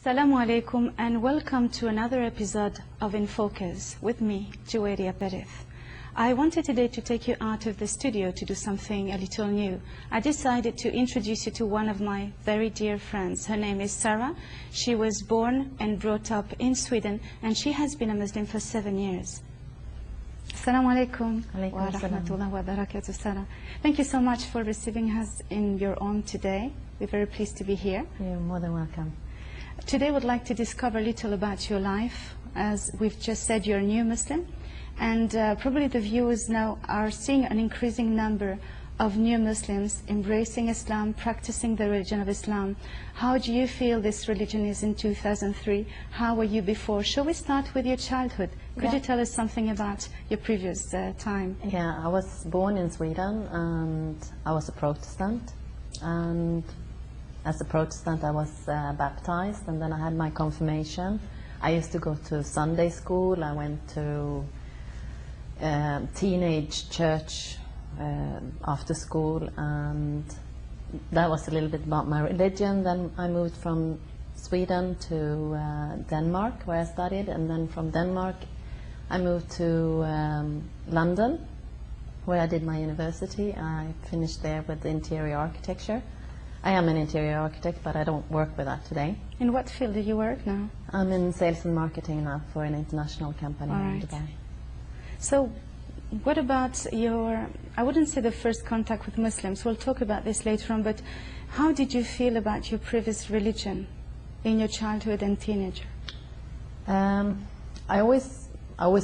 Assalamu alaikum and welcome to another episode of In Focus with me, Reverted. I wanted today to take you out of the studio to do something a little new. I decided to introduce you to one of my very dear friends. Her name is Sarah. She was born and brought up in Sweden and she has been a Muslim for 7 years. Assalamu alaikum wa rahmatullahi wa barakatuh, Sarah. Thank you so much for receiving us in your home today. We're very pleased to be here. You're more than welcome. Today we'd like to discover a little about your life. As we've just said, you're a new Muslim, and probably the viewers now are seeing an increasing number of new Muslims embracing Islam, practicing the religion of Islam. How do you feel this religion is in 2003? How were you before? Shall we start with your childhood? Could you tell us something about your previous time? Yeah, I was born in Sweden and I was a Protestant, and as a Protestant I was baptized, and then I had my confirmation. I used to go to Sunday school. I went to teenage church after school, and that was a little bit about my religion. Then I moved from Sweden to Denmark, where I studied, and then from Denmark I moved to London, where I did my university. I finished there with interior architecture. I am an interior architect, but I don't work with that today. In what field do you work now? I'm in sales and marketing now for an international company in Dubai. So what about your, I wouldn't say the first contact with Muslims, we'll talk about this later on, but how did you feel about your previous religion in your childhood and teenager? I always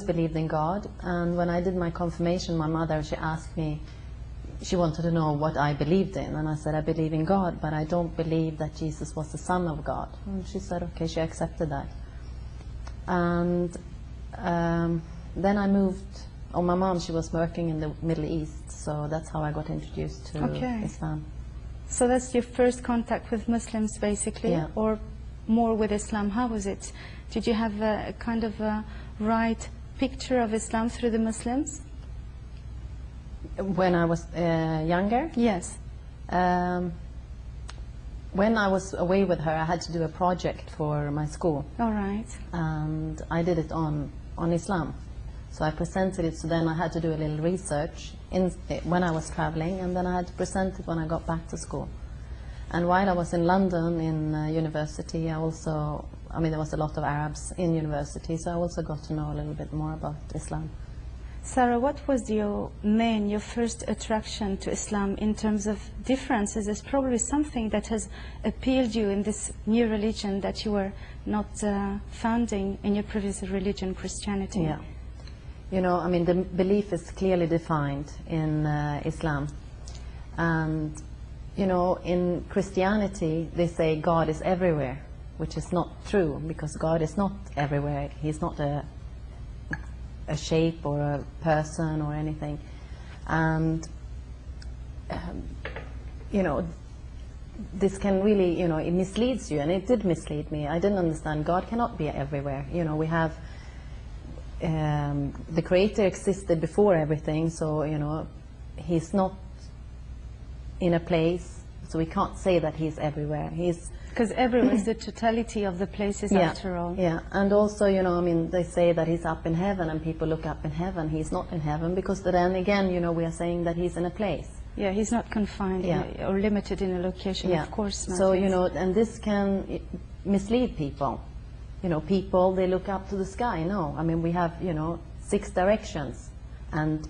believed in God, and when I did my confirmation, my mother, she asked me, she wanted to know what I believed in, and I said I believe in God, but I don't believe that Jesus was the Son of God. And she said okay, she accepted that. And then I moved, my mom, she was working in the Middle East, so that's how I got introduced to Islam. So that's your first contact with Muslims basically, or more with Islam. How was it? Did you have a kind of a right picture of Islam through the Muslims? When I was younger? Yes. When I was away with her, I had to do a project for my school. All right. And I did it on Islam. So I presented it, so then I had to do a little research when I was traveling, and then I had to present it when I got back to school. And while I was in London in university, I also, there was a lot of Arabs in university, so I also got to know a little bit more about Islam. Sarah, what was your first attraction to Islam in terms of differences? It's probably something that has appealed you in this new religion that you were not founding in your previous religion, Christianity. Yeah. The belief is clearly defined in Islam. And, in Christianity, they say God is everywhere, which is not true, because God is not everywhere. He's not a shape or a person or anything. And this can really, it misleads you, and it did mislead me. I didn't understand God cannot be everywhere. We have the Creator existed before everything, so he's not in a place, so we can't say that he's everywhere. Because everywhere is the totality of the places after all. Yeah, and also, they say that he's up in heaven, and people look up in heaven. He's not in heaven, because then again, we are saying that he's in a place. Yeah, he's not confined or limited in a location, of course not. So, and this can mislead people. People, they look up to the sky. No, we have, 6 directions, and,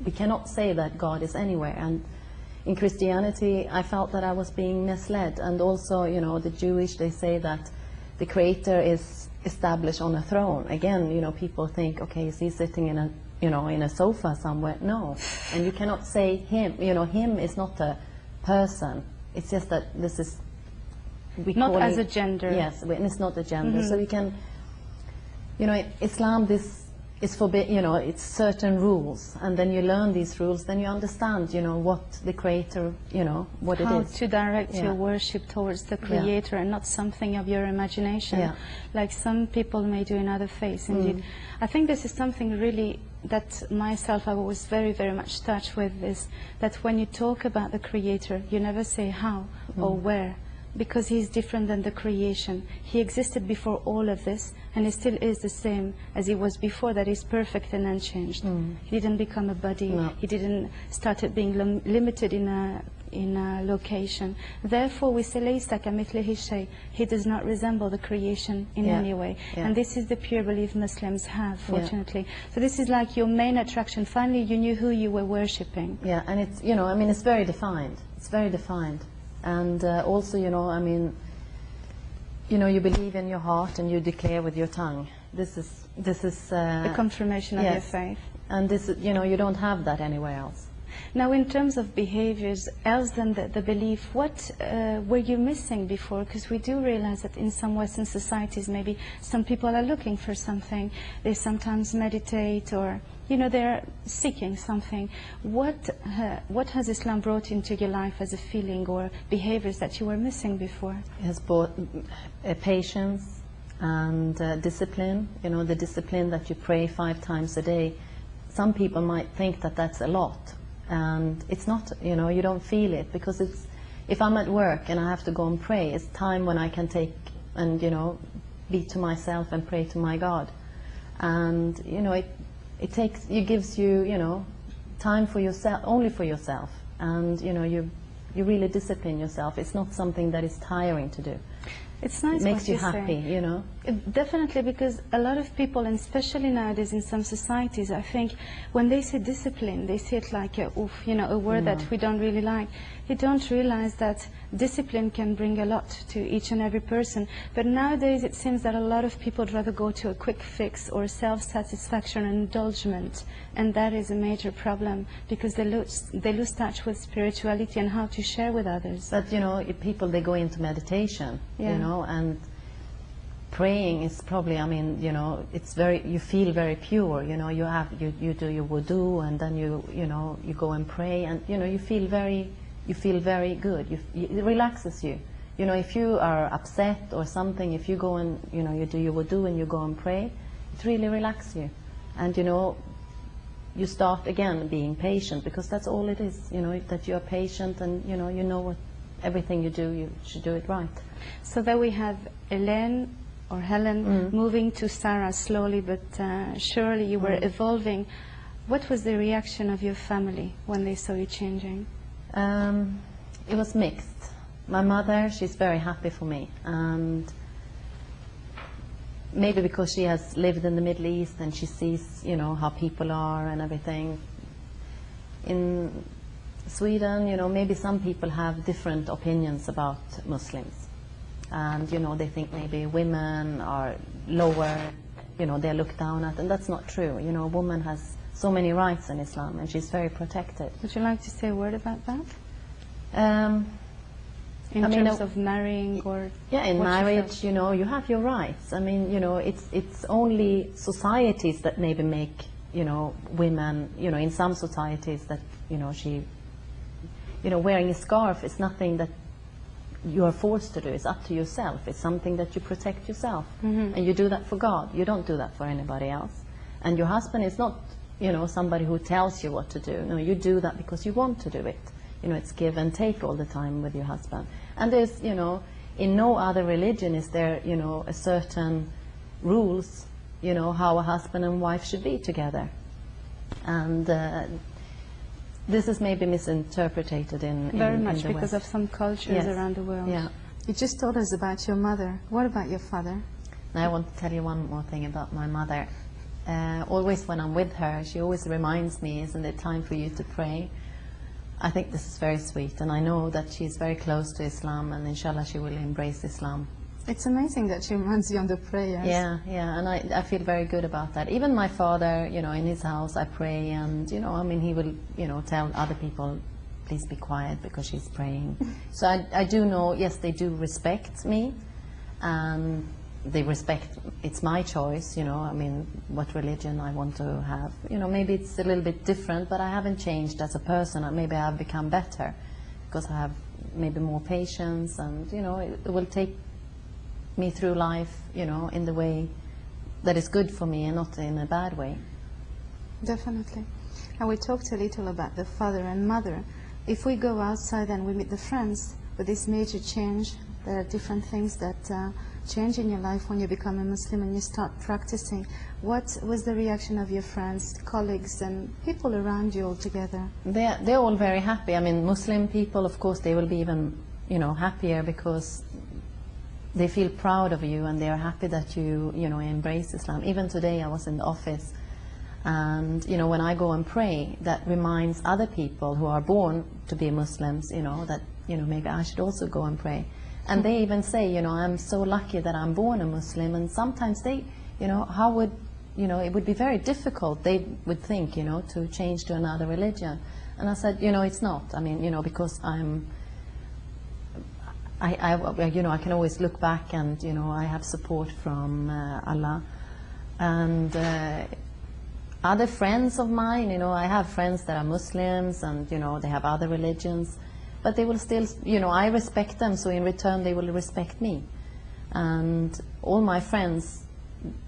we cannot say that God is anywhere. And in Christianity, I felt that I was being misled, and also, the Jewish, they say that the Creator is established on a throne. Again, people think, okay, is he sitting in a, in a sofa somewhere? No, and you cannot say him. Him is not a person. It's just that this is not as a gender. Yes, it's not a gender. So you can, Islam, this is forbidden, it's certain rules, and then you learn these rules, then you understand, what the Creator, what it is. How to direct your worship towards the Creator and not something of your imagination, like some people may do in other faiths. Indeed, I think this is something really that myself I was very, very much touched with, is that when you talk about the Creator, you never say how or where, because he's different than the creation. He existed before all of this, and he still is the same as he was before, that is perfect and unchanged. He didn't become a body. No. He didn't started being limited in a location. Therefore, we say ليس كمثله شيء. He does not resemble the creation in any way. And this is the pure belief Muslims have, fortunately. So this is like your main attraction. Finally, you knew who you were worshipping. Yeah, and it's, you know, I mean, it's very defined. It's very defined. And also, you know, I mean, you know, you believe in your heart and you declare with your tongue. This is The confirmation of your faith. And this is, you know, you don't have that anywhere else. Now, in terms of behaviors, else than the belief, what were you missing before? Because we do realize that in some Western societies, maybe some people are looking for something. They sometimes meditate, or, you know, they're seeking something. What has Islam brought into your life as a feeling or behaviors that you were missing before? It has brought patience and discipline. You know, the discipline that you pray 5 times a day. Some people might think that that's a lot. And it's not, you know, you don't feel it, because it's, if I'm at work and I have to go and pray, it's time when I can take and, you know, be to myself and pray to my God. And, you know, it gives you, you know, time for yourself, only for yourself. And, you know, you really discipline yourself. It's not something that is tiring to do. It's nice. It makes you happy, you know. Definitely, because a lot of people, and especially nowadays in some societies, I think when they say discipline, they see it like a, oof, you know, a word that we don't really like. They don't realize that discipline can bring a lot to each and every person. But nowadays it seems that a lot of people would rather go to a quick fix or self-satisfaction and indulgence, and that is a major problem, because they lose touch with spirituality and how to share with others. But, you know, people, they go into meditation, you know, and praying is probably, I mean, you know, it's very, you feel very pure, you know, you do your wudu, and then you know, you go and pray, and, you know, you feel very good. It relaxes you. You know, if you are upset or something, if you go and, you know, you do your wudu and you go and pray, it really relaxes you. And, you know, you start again being patient, because that's all it is, you know, that you are patient, and, you know what, everything you do, you should do it right. So there we have Helen moving to Sarah slowly but surely. You were evolving. What was the reaction of your family when they saw you changing? It was mixed. My mother, she's very happy for me, and maybe because she has lived in the Middle East and she sees, you know, how people are and everything. In Sweden, you know, maybe some people have different opinions about Muslims. And, you know, they think maybe women are lower, you know, they're looked down at, and that's not true. You know, a woman has so many rights in Islam, and she's very protected. Would you like to say a word about that? In I mean, terms of marrying, or yeah, in marriage, you know, you have your rights. I mean, you know, it's only societies that maybe make, you know, women, you know, in some societies that, you know, wearing a scarf is nothing that you are forced to do. It's up to yourself. It's something that you protect yourself. And you do that for God. You don't do that for anybody else. And your husband is not, you know, somebody who tells you what to do. No, you do that because you want to do it. You know, it's give and take all the time with your husband. And there's, you know, in no other religion is there, you know, a certain rules, you know, how a husband and wife should be together. And this is maybe misinterpreted in very much the because West. of some cultures around the world. Yeah. You just told us about your mother. What about your father? Now I want to tell you one more thing about my mother. Always when I'm with her, she always reminds me, isn't it time for you to pray? I think this is very sweet, and I know that she's very close to Islam, and inshallah she will embrace Islam. It's amazing that she reminds you on the prayers. Yeah, and I feel very good about that. Even my father, you know, in his house I pray, and, you know, I mean, he will, you know, tell other people, please be quiet because she's praying. So I do know, yes, they do respect me, and they respect, it's my choice, you know, I mean, what religion I want to have. You know, maybe it's a little bit different, but I haven't changed as a person. Maybe I've become better because I have maybe more patience, and, you know, it will take me through life, you know, in the way that is good for me and not in a bad way. Definitely. And we talked a little about the father and mother. If we go outside and we meet the friends with this major change, There are different things that change in your life when you become a Muslim and you start practicing. What was the reaction of your friends, colleagues, and people around you altogether? They're all very happy. I mean, Muslim people, of course, they will be even, happier because they feel proud of you and they are happy that you embrace Islam. Even today, I was in the office, and when I go and pray, that reminds other people who are born to be Muslims, that maybe I should also go and pray. And they even say, I'm so lucky that I'm born a Muslim. And sometimes they, how would, it would be very difficult, they would think, to change to another religion. And I said, it's not. I mean, because I can always look back and, I have support from Allah. And other friends of mine, I have friends that are Muslims and, they have other religions. But they will still, I respect them, so in return they will respect me. And all my friends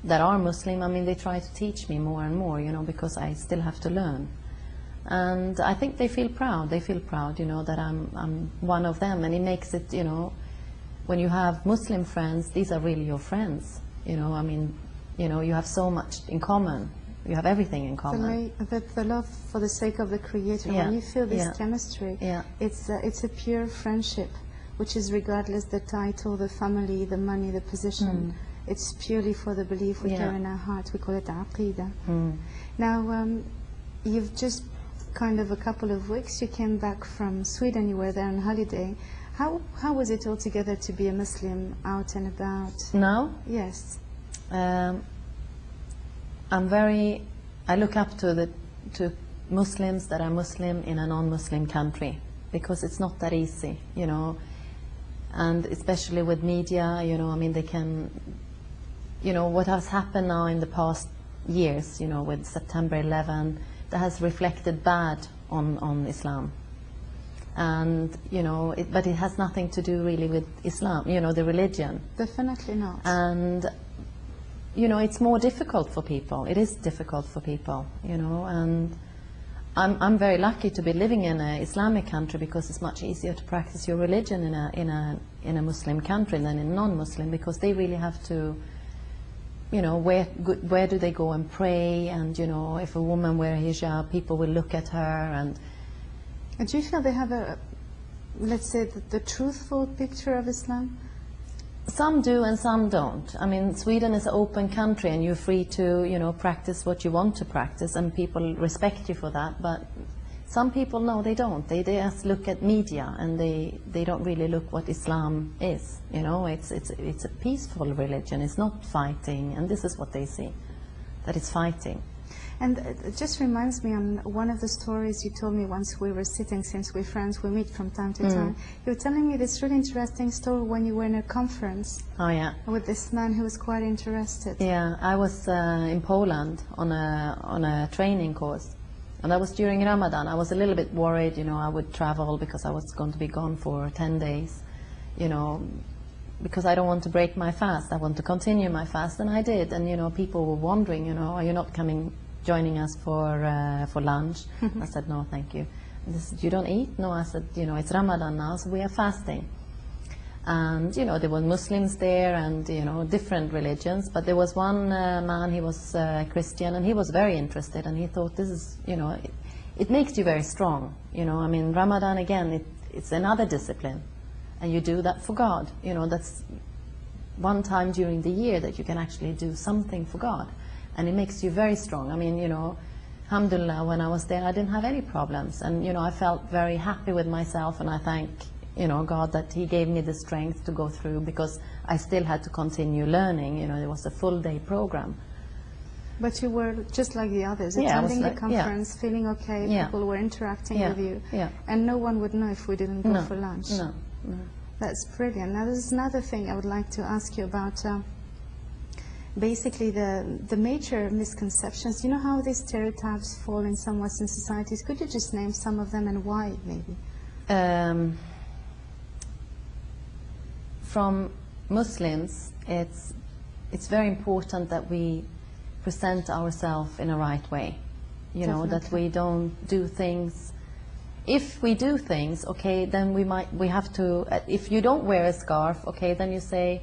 that are Muslim, I mean, they try to teach me more and more, because I still have to learn. And I think they feel proud. They feel proud, that I'm one of them. And it makes it, when you have Muslim friends, these are really your friends. I mean, you have so much in common. You have everything in common. The love for the sake of the Creator. Yeah. When you feel this chemistry, Yeah. it's a pure friendship, which is regardless the title, the family, the money, the position. It's purely for the belief we carry in our heart. We call it aqidah. Now, you've just kind of a couple of weeks, you came back from Sweden, you were there on holiday. How was it altogether to be a Muslim out and about? Now? Yes. I look up to Muslims that are Muslim in a non-Muslim country, because it's not that easy, and especially with media, I mean, they can, what has happened now in the past years, with September 11, that has reflected bad on Islam. And, but it has nothing to do really with Islam, the religion. Definitely not. And it's more difficult for people. It is difficult for people, and I'm very lucky to be living in an Islamic country, because it's much easier to practice your religion in a Muslim country than in a non-Muslim, because they really have to, where do they go and pray, and if a woman wears hijab, people will look at her. And do you feel they have let's say, the truthful picture of Islam? Some do and some don't. I mean, Sweden is an open country and you're free to, practice what you want to practice, and people respect you for that. But some people, no, they don't. They just look at media and they don't really look what Islam is. It's a peaceful religion. It's not fighting, and this is what they see, that it's fighting. And it just reminds me on one of the stories you told me once we were sitting, since we're friends, we meet from time to time. You were telling me this really interesting story when you were in a conference. Oh, yeah. With this man who was quite interested. Yeah, I was in Poland on a training course. And that was during Ramadan. I was a little bit worried, I would travel because I was going to be gone for 10 days, because I don't want to break my fast. I want to continue my fast, and I did. And, people were wondering, are you not joining us for lunch? I said, no, thank you. And they said, you don't eat? No, I said, it's Ramadan now, so we are fasting. And, there were Muslims there and, different religions. But there was one man, he was Christian, and he was very interested. And he thought, this is, it makes you very strong. I mean, Ramadan, again, it's another discipline. And you do that for God. That's one time during the year that you can actually do something for God. And it makes you very strong. I mean, alhamdulillah, when I was there, I didn't have any problems. And, I felt very happy with myself, and I thank, God that He gave me the strength to go through, because I still had to continue learning. It was a full-day program. But you were just like the others, attending the conference, feeling okay, people were interacting with you. And no one would know if we didn't go for lunch. No. That's brilliant. Now, there's another thing I would like to ask you about. Basically, the major misconceptions. You know how these stereotypes fall in some Western societies? Could you just name some of them and why, maybe? From Muslims, it's very important that we present ourselves in a right way. That we don't do things if we do things, okay, then we have to, if you don't wear a scarf, okay, then you say,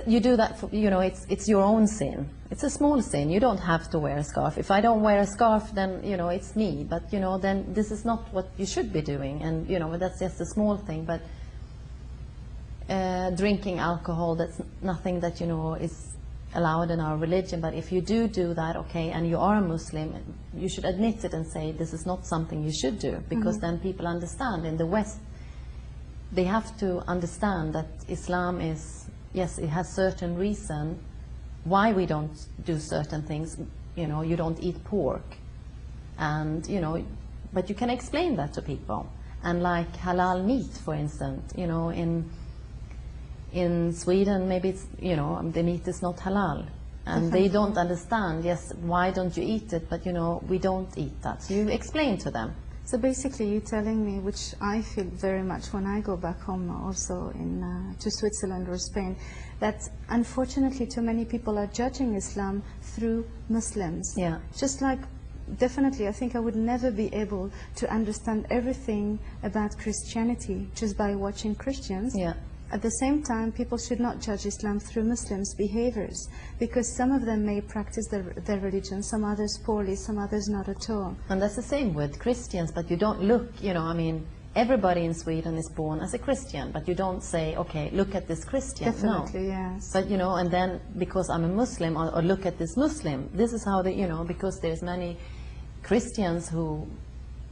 you do that for, you know, it's your own sin. It's a small sin. You don't have to wear a scarf. If I don't wear a scarf, then, you know, it's me. But, you know, then this is not what you should be doing. And, you know, that's just a small thing. But drinking alcohol, that's nothing that, you know, is allowed in our religion. But if you do that, okay, and you are a Muslim, you should admit it and say this is not something you should do. Because then people understand. In the West, they have to understand that Islam is, yes, it has certain reason why we don't do certain things. You know, you don't eat pork, and you know, but you can explain that to people. And like halal meat, for instance, you know, in Sweden, maybe it's, you know, the meat is not halal, and they don't understand. Yes, why don't you eat it? But you know, we don't eat that. So you explain to them. So basically you're telling me, which I feel very much when I go back home also to Switzerland or Spain, that unfortunately too many people are judging Islam through Muslims. Yeah. Just like, definitely I think I would never be able to understand everything about Christianity just by watching Christians. Yeah. At the same time, people should not judge Islam through Muslims' behaviors, because some of them may practice their religion, some others poorly, some others not at all. And that's the same with Christians, but you don't look, you know, I mean, everybody in Sweden is born as a Christian, but you don't say, okay, look at this Christian. Definitely, no. yes. But, you know, and then because I'm a Muslim, or look at this Muslim, this is how they, you know, because there's many Christians who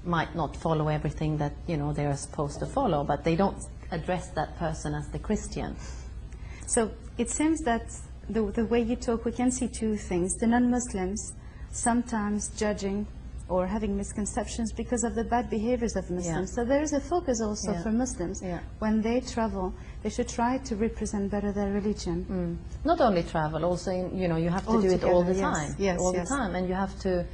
might not follow everything that, you know, they're supposed to follow, but they don't address that person as the Christian. So it seems that the way you talk, we can see two things. The non-Muslims sometimes judging or having misconceptions because of the bad behaviors of Muslims. Yeah. So there is a focus also Yeah. for Muslims. Yeah. When they travel, they should try to represent better their religion. Not only travel, also, you know, you have to do it all the Altogether, time. yes, all yes. the time. And you have to,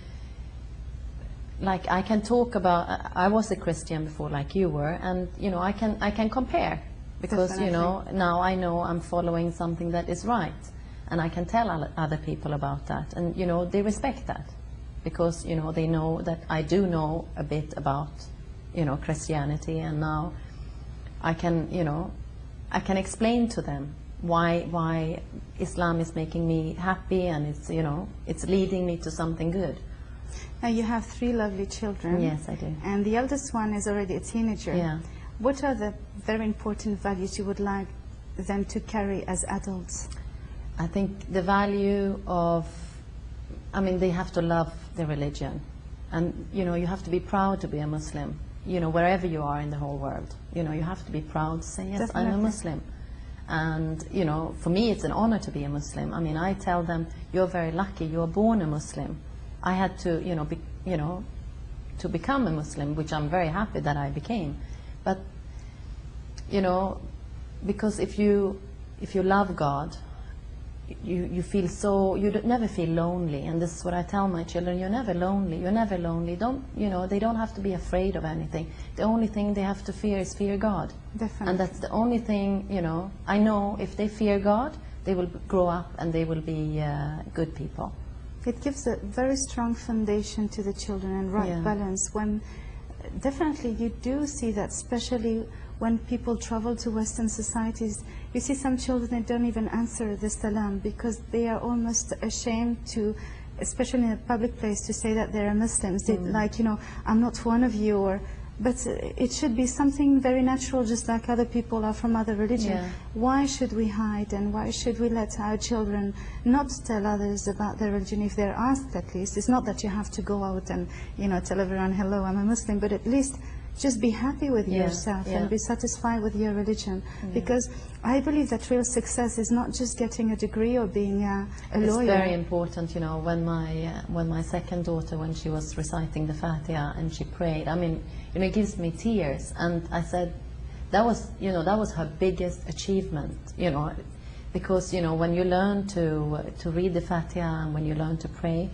like, I can talk about, I was a Christian before, like you were, and, you know, I can compare. Because, you know, now I know I'm following something that is right. And I can tell other people about that. And, you know, they respect that. Because, you know, they know that I do know a bit about, you know, Christianity. And now I can, you know, I can explain to them why Islam is making me happy, and it's, you know, it's leading me to something good. Now you have 3 lovely children. Yes, I do. And the eldest one is already a teenager. Yeah. What are the very important values you would like them to carry as adults? I think the value of, I mean, they have to love their religion. And, you know, you have to be proud to be a Muslim, you know, wherever you are in the whole world. You know, you have to be proud to say, yes, Definitely. I'm a Muslim. And, you know, for me it's an honor to be a Muslim. I mean, I tell them, you're very lucky, you were born a Muslim. I had to, you know, to become a Muslim, which I'm very happy that I became. But, you know, because if you love God, you feel so, you never feel lonely. And this is what I tell my children, you're never lonely, you're never lonely. Don't, you know, they don't have to be afraid of anything. The only thing they have to fear is fear God. Definitely. And that's the only thing, you know, I know if they fear God, they will grow up and they will be good people. It gives a very strong foundation to the children and right Yeah. balance. When definitely you do see that, especially when people travel to Western societies, you see some children that don't even answer the salam because they are almost ashamed to, especially in a public place, to say that they're Muslims. They, like, you know, I'm not one of you, or, but it should be something very natural, just like other people are from other religions. Yeah. Why should we hide, and why should we let our children not tell others about their religion if they're asked? At least it's not that you have to go out and, you know, tell everyone, hello, I'm a Muslim, but at least just be happy with Yeah, yourself yeah. and be satisfied with your religion. Because I believe that real success is not just getting a degree or being a lawyer. It's very important, you know, when my second daughter, when she was reciting the Fatiha and she prayed, I mean, you know, it gives me tears. And I said, that was, you know, that was her biggest achievement, you know, because, you know, when you learn to read the Fatiha and when you learn to pray,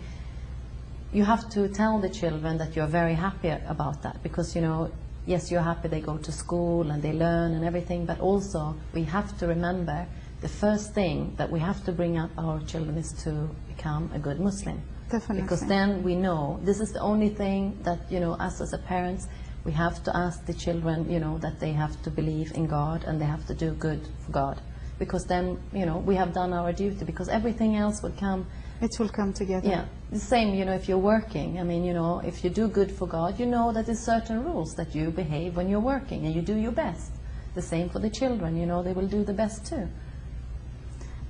you have to tell the children that you're very happy about that, because, you know, yes, you're happy they go to school and they learn and everything, but also we have to remember the first thing that we have to bring up our children is to become a good Muslim. Definitely. Because then we know, this is the only thing that, you know, us as a parents, we have to ask the children, you know, that they have to believe in God and they have to do good for God. Because then, you know, we have done our duty, because everything else will come. It will come together. Yeah, the same, you know, if you're working, I mean, you know, if you do good for God, you know that there's certain rules that you behave when you're working and you do your best. The same for the children, you know, they will do the best too.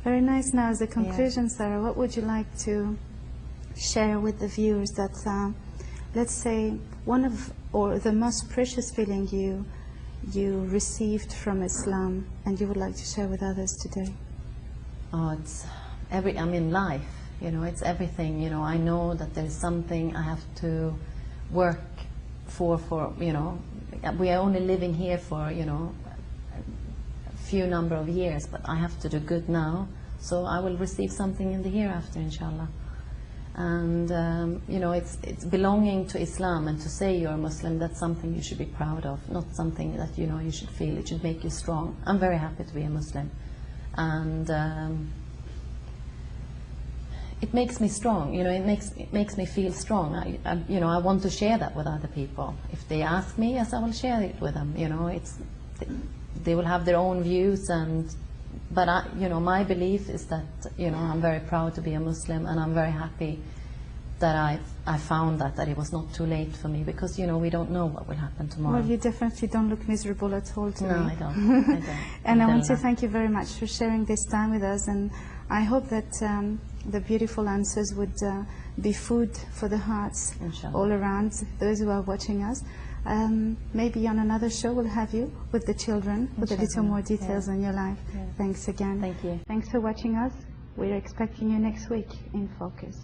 Very nice. Now, as a conclusion, Sarah, what would you like to share with the viewers that, let's say, one of, or the most precious feeling you received from Islam and you would like to share with others today? Oh, it's I mean, life, you know, it's everything, you know. I know that there's something I have to work for, you know, we are only living here for, you know, a few number of years, but I have to do good now, so I will receive something in the hereafter, inshallah. And, you know, it's belonging to Islam, and to say you're a Muslim, that's something you should be proud of, not something that, you know, you should feel. It should make you strong. I'm very happy to be a Muslim. And it makes me strong, you know, it makes me feel strong. You know, I want to share that with other people. If they ask me, yes, I will share it with them. You know, they will have their own views, but you know, my belief is that, you know, I'm very proud to be a Muslim, and I'm very happy that I found that it was not too late for me, because, you know, we don't know what will happen tomorrow. Well, you definitely don't look miserable at all to me. No, I don't. And I want to thank you very much for sharing this time with us, and I hope that the beautiful answers would be food for the hearts, Inshallah, all around those who are watching us. Maybe on another show we'll have you with the children, with a little more details on your life. Thanks again. Thank you. Thanks for watching us. We're expecting you next week in Focus.